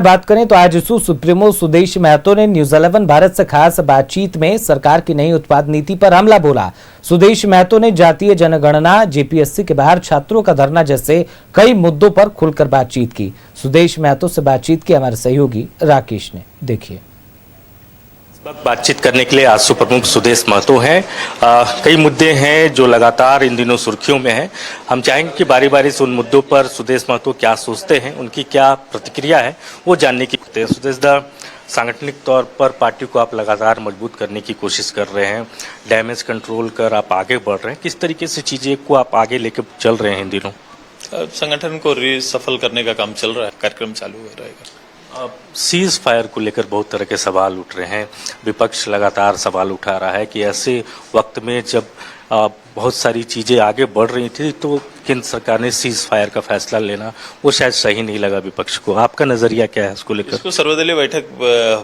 बात करें तो आजसू सुप्रीमो सुदेश महतो ने न्यूज 11 भारत से खास बातचीत में सरकार की नई उत्पाद नीति पर हमला बोला। सुदेश महतो ने जातीय जनगणना, जेपीएससी के बाहर छात्रों का धरना जैसे कई मुद्दों पर खुलकर बातचीत की। सुदेश महतो से बातचीत की हमारे सहयोगी राकेश ने। देखिए, बातचीत करने के लिए आजसू प्रमुख सुदेश महतो हैं। कई मुद्दे हैं जो लगातार इन दिनों सुर्खियों में हैं। हम चाहेंगे कि बारी बारी से उन मुद्दों पर सुदेश महतो क्या सोचते हैं, उनकी क्या प्रतिक्रिया है, वो जानने की कोशिश है। सुदेश दा, सांगठनिक तौर पर पार्टी को आप लगातार मजबूत करने की कोशिश कर रहे हैं, डैमेज कंट्रोल कर आप आगे बढ़ रहे हैं। किस तरीके से चीजें को आप आगे लेकर चल रहे हैं इन दिनों? संगठन को सफल करने का काम चल रहा है, कार्यक्रम चालू हो रहेगा। सीज फायर को लेकर बहुत तरह के सवाल उठ रहे हैं। विपक्ष लगातार सवाल उठा रहा है कि ऐसे वक्त में जब बहुत सारी चीजें आगे बढ़ रही थी तो केंद्र सरकार ने सीज फायर का फैसला लेना वो शायद सही नहीं लगा विपक्ष को। आपका नजरिया क्या है इसको लेकर? इसको सर्वदलीय बैठक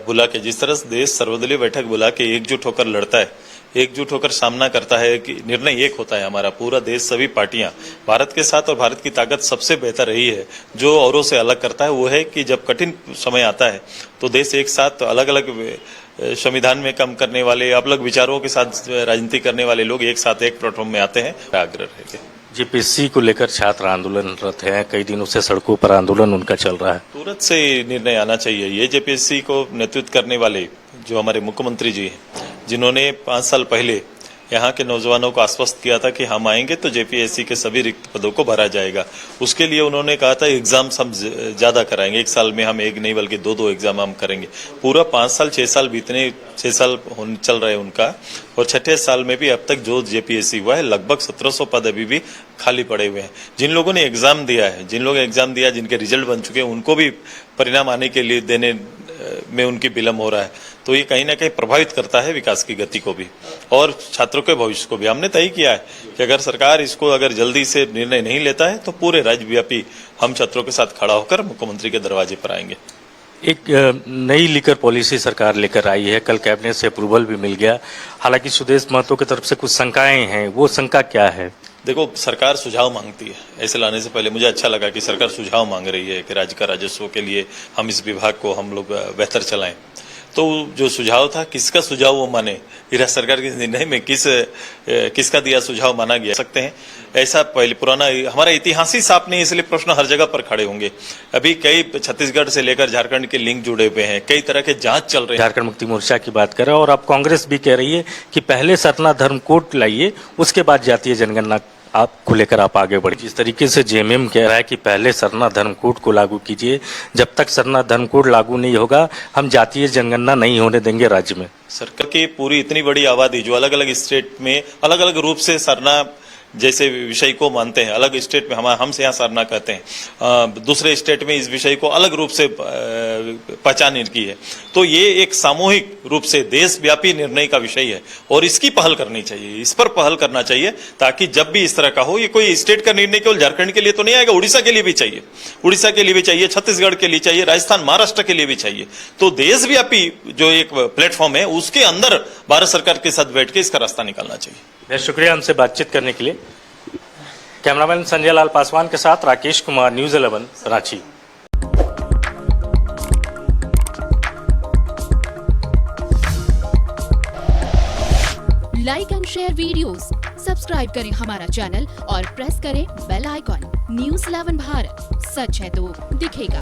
बुला के, जिस तरह से देश सर्वदलीय बैठक बुला के एकजुट होकर लड़ता है, एकजुट होकर सामना करता है कि निर्णय एक होता है। हमारा पूरा देश, सभी पार्टियां भारत के साथ, और भारत की ताकत सबसे बेहतर रही है जो औरों से अलग करता है वो है कि जब कठिन समय आता है तो देश एक साथ, अलग अलग संविधान में काम करने वाले, अलग विचारों के साथ राजनीति करने वाले लोग एक साथ एक प्लेटफॉर्म में आते हैं। आग्रह रहेगा। जेपीएससी को लेकर छात्र आंदोलनरत हैं, कई दिनों से सड़कों पर आंदोलन उनका चल रहा है। तुरंत से निर्णय आना चाहिए। ये जेपीएससी को नेतृत्व करने वाले जो हमारे मुख्यमंत्री जी हैं, जिन्होंने 5 साल पहले यहाँ के नौजवानों को आश्वस्त किया था कि हम आएंगे तो जेपीएससी के सभी रिक्त पदों को भरा जाएगा। उसके लिए उन्होंने कहा था एग्जाम हम ज्यादा कराएंगे, एक साल में हम एक नहीं बल्कि 2 एग्जाम हम करेंगे। पूरा 5 साल 6 साल बीतने, 6 साल चल रहे हैं उनका, और छठे साल में भी अब तक जो जेपीएससी हुआ है लगभग 1700 पद अभी भी खाली पड़े हुए हैं। जिन लोगों ने एग्जाम दिया है, जिनके रिजल्ट बन चुके हैं, उनको भी परिणाम आने के लिए देने में उनकी विलम्ब हो रहा है। तो ये कहीं ना कहीं प्रभावित करता है विकास की गति को भी और छात्रों के भविष्य को भी। हमने तय किया है कि अगर सरकार इसको अगर जल्दी से निर्णय नहीं लेता है तो पूरे राज्यव्यापी हम छात्रों के साथ खड़ा होकर मुख्यमंत्री के दरवाजे पर आएंगे। एक नई लिकर पॉलिसी सरकार लेकर आई है, कल कैबिनेट से अप्रूवल भी मिल गया। हालांकि सुदेश महतो की तरफ से कुछ शंकाएं हैं, वो शंका क्या है? देखो, सरकार सुझाव मांगती है। ऐसे लाने से पहले मुझे अच्छा लगा कि सरकार सुझाव मांग रही है कि राज्य का राजस्व के लिए हम इस विभाग को हम लोग बेहतर चलाएं। तो जो सुझाव था, किसका सुझाव वो माने, राज्य सरकार के निर्णय में किसका दिया सुझाव माना गया सकते हैं। ऐसा पहले पुराना हमारा इतिहास ही साफ नहीं, इसलिए प्रश्न हर जगह पर खड़े होंगे। अभी कई छत्तीसगढ़ से लेकर झारखंड के लिंक जुड़े हुए हैं, कई तरह के जांच चल रहे हैं। झारखंड मुक्ति मोर्चा की बात करें और अब कांग्रेस भी कह रही है कि पहले सरना धर्म कोड लाइए, उसके बाद जातीय जनगणना आपको लेकर आप आगे बढ़े। जिस तरीके से जेएमएम कह रहा है कि पहले सरना धर्म कोड को लागू कीजिए, जब तक सरना धर्म कोड लागू नहीं होगा हम जातीय जनगणना नहीं होने देंगे राज्य में। सरकार की पूरी इतनी बड़ी आबादी जो अलग अलग स्टेट में अलग अलग रूप से सरना जैसे विषय को मानते हैं, अलग स्टेट में हमसे यहाँ सरना कहते हैं, दूसरे स्टेट में इस विषय को अलग रूप से पहचान की है। तो ये एक सामूहिक रूप से देशव्यापी निर्णय का विषय है और इसकी पहल करनी चाहिए, इस पर पहल करना चाहिए, ताकि जब भी इस तरह का हो, ये कोई स्टेट का निर्णय केवल झारखंड के लिए तो नहीं आएगा, उड़ीसा के लिए भी चाहिए, उड़ीसा के लिए भी चाहिए, छत्तीसगढ़ के लिए चाहिए, राजस्थान महाराष्ट्र के लिए भी चाहिए। तो देशव्यापी जो एक प्लेटफॉर्म है उसके अंदर भारत सरकार के साथ बैठ के इसका रास्ता निकालना चाहिए। बहुत शुक्रिया हमसे बातचीत करने के लिए। कैमरामैन संजय लाल पासवान के साथ Rakesh Kumar, news 11 Ranchi. Like and share videos, subscribe करें हमारा चैनल और प्रेस करें बेल आइकॉन। न्यूज 11 भारत, सच है तो दिखेगा।